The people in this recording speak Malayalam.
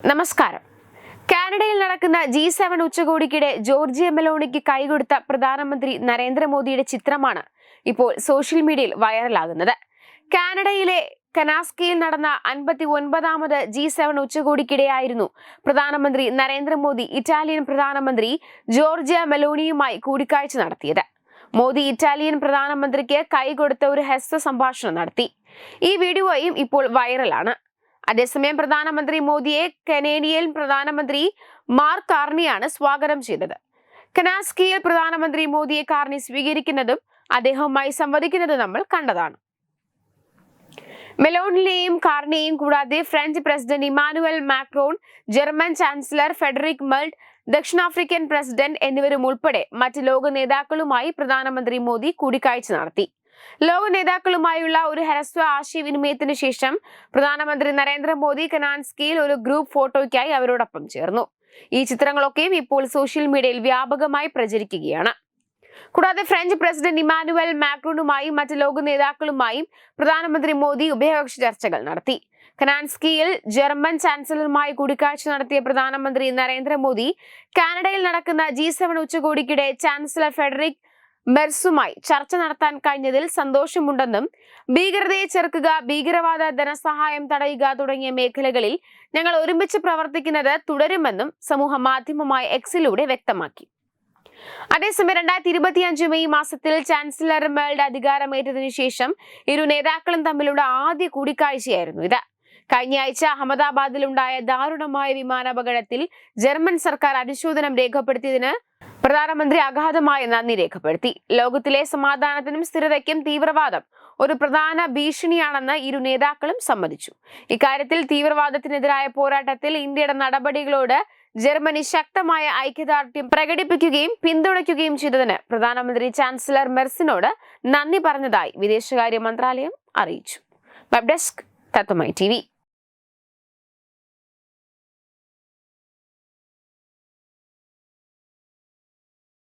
നമസ്കാരം. കാനഡയിൽ നടക്കുന്ന G7 ഉച്ചകോടിക്കിടെ ജോർജിയ മെലോണിക്ക് കൈകൊടുത്ത പ്രധാനമന്ത്രി നരേന്ദ്രമോദിയുടെ ചിത്രമാണ് ഇപ്പോൾ സോഷ്യൽ മീഡിയയിൽ വൈറലാകുന്നത്. കാനഡയിലെ കനാസ്കയിൽ നടന്ന 59ാമത് G7 ഉച്ചകോടിക്കിടെയായിരുന്നു പ്രധാനമന്ത്രി നരേന്ദ്രമോദി ഇറ്റാലിയൻ പ്രധാനമന്ത്രി ജോർജിയ മെലോണിയുമായി കൂടിക്കാഴ്ച നടത്തിയത്. മോദി ഇറ്റാലിയൻ പ്രധാനമന്ത്രിക്ക് കൈകൊടുത്ത ഒരു ഹ്രസ്വ സംഭാഷണം നടത്തി. ഈ വീഡിയോയും ഇപ്പോൾ വൈറലാണ്. അതേസമയം പ്രധാനമന്ത്രി മോദിയെ കനേഡിയൻ പ്രധാനമന്ത്രി മാർക്ക് കാർണിയാണ് സ്വാഗതം ചെയ്തത്. കനാസ്കിയിൽ പ്രധാനമന്ത്രി മോദിയെ കാർണി സ്വീകരിക്കുന്നതും അദ്ദേഹവുമായി സംവദിക്കുന്നതും നമ്മൾ കണ്ടതാണ്. മെലോണിനെയും കാർണിയെയും കൂടാതെ French president Emmanuel Macron, German chancellor Frederick Merz, ദക്ഷിണാഫ്രിക്കൻ പ്രസിഡന്റ് എന്നിവരും ഉൾപ്പെടെ മറ്റ് ലോക നേതാക്കളുമായി പ്രധാനമന്ത്രി മോദി കൂടിക്കാഴ്ച നടത്തി. ലോക നേതാക്കളുമായുള്ള ഒരു ഹ്രസ്വ ആശയവിനിമയത്തിന് ശേഷം പ്രധാനമന്ത്രി നരേന്ദ്രമോദി കനാൻസ്കിയിൽ ഒരു ഗ്രൂപ്പ് ഫോട്ടോയ്ക്കായി അവരോടൊപ്പം ചേർന്നു. ഈ ചിത്രങ്ങളൊക്കെയും ഇപ്പോൾ സോഷ്യൽ മീഡിയയിൽ വ്യാപകമായി പ്രചരിക്കുകയാണ്. കൂടാതെ ഫ്രഞ്ച് പ്രസിഡന്റ് ഇമാനുവൽ മാക്രോണുമായും മറ്റ് ലോക നേതാക്കളുമായും പ്രധാനമന്ത്രി മോദി ഉഭയകക്ഷി ചർച്ചകൾ നടത്തി. കനാൻസ്കിയിൽ ജർമ്മൻ ചാൻസലറുമായി കൂടിക്കാഴ്ച നടത്തിയ പ്രധാനമന്ത്രി നരേന്ദ്രമോദി കാനഡയിൽ നടക്കുന്ന G7 ഉച്ചകോടിക്കിടെ ചാൻസലർ ഫ്രെഡറിക് മെർസുമായി ചർച്ച നടത്താൻ കഴിഞ്ഞതിൽ സന്തോഷമുണ്ടെന്നും ഭീകരതയെ ചെറുക്കുക, ഭീകരവാദ ധനസഹായം തടയുക തുടങ്ങിയ മേഖലകളിൽ ഞങ്ങൾ ഒരുമിച്ച് പ്രവർത്തിക്കുന്നത് തുടരുമെന്നും സമൂഹ മാധ്യമമായ എക്സിലൂടെ വ്യക്തമാക്കി. അതേസമയം 2025 മെയ് മാസത്തിൽ ചാൻസലർ മെർസ് അധികാരമേറ്റതിനു ശേഷം ഇരു നേതാക്കളും തമ്മിലുള്ള ആദ്യ കൂടിക്കാഴ്ചയായിരുന്നു ഇത്. കഴിഞ്ഞയാഴ്ച അഹമ്മദാബാദിലുണ്ടായ ദാരുണമായ വിമാനാപകടത്തിൽ ജർമ്മൻ സർക്കാർ അനുശോചനം രേഖപ്പെടുത്തിയതിന് പ്രധാനമന്ത്രി അഗാധമായ നന്ദി രേഖപ്പെടുത്തി. ലോകത്തിലെ സമാധാനത്തിനും സ്ഥിരതയ്ക്കും തീവ്രവാദം ഒരു പ്രധാന ഭീഷണിയാണെന്ന് ഇരു നേതാക്കളും സമ്മതിച്ചു. ഇക്കാര്യത്തിൽ തീവ്രവാദത്തിനെതിരായ പോരാട്ടത്തിൽ ഇന്ത്യയുടെ നടപടികളോട് ജർമ്മനി ശക്തമായ ഐക്യദാർഢ്യം പ്രകടിപ്പിക്കുകയും പിന്തുണയ്ക്കുകയും ചെയ്തതിന് പ്രധാനമന്ത്രി ചാൻസലർ മെർസിനോട് നന്ദി പറഞ്ഞതായി വിദേശകാര്യ മന്ത്രാലയം അറിയിച്ചു. വെബ് ഡെസ്ക് തത്വമൈ TV.